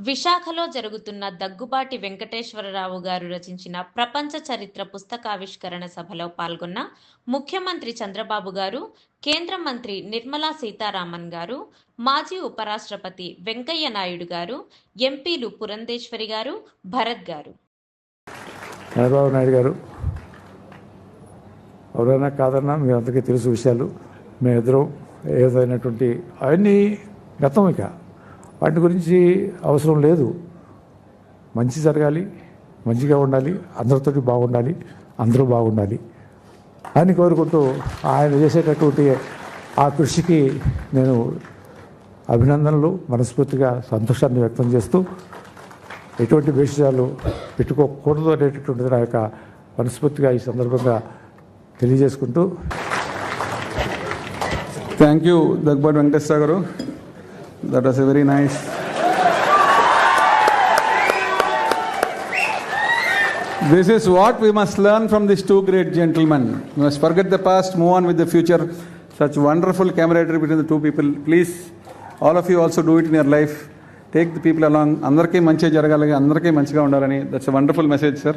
విశాఖలో జరుగుతున్న దగ్గుబాటి వెంకటేశ్వరరావు గారు రచించిన ప్రపంచ చరిత్ర పుస్తకావిష్కరణ సభలో పాల్గొన్న ముఖ్యమంత్రి చంద్రబాబు గారు, కేంద్ర మంత్రి నిర్మలా సీతారామన్ గారు, మాజీ ఉపరాష్ట్రపతి వెంకయ్య నాయుడు గారు, ఎంపీలు పురంధేశ్వరి గారు, భరత్ గారు. చంద్రబాబు నాయుడు గారు ఎవరైనా కాదన్నా మీ అందరికీ తెలుసు విషయాలు. మేమిద్దరం ఏదైనటువంటి అవన్నీ గతం, ఇక వాటి గురించి అవసరం లేదు. మంచి జరగాలి, మంచిగా ఉండాలి, అందరితోటి బాగుండాలి, అందరూ బాగుండాలి అని కోరుకుంటూ ఆయన చేసేటటువంటి ఆ కృషికి నేను అభినందనలు, మనస్ఫూర్తిగా సంతోషాన్ని వ్యక్తం చేస్తూ ఎటువంటి విషయాలు పెట్టుకోకూడదు అనేటటువంటిది నా యొక్క మనస్ఫూర్తిగా ఈ సందర్భంగా తెలియజేసుకుంటూ. థ్యాంక్ యూ దగ్గుబాటి వెంకటేశ్వర గారు. That was a very nice. This is what we must learn from these two great gentlemen. We must forget the past, move on with the future. Such wonderful camaraderie between the two people. Please, all of you also do it in your life. Take the people along. Andarki manchi jaragalagi, andarki manchiga undalani. That's a wonderful message, sir.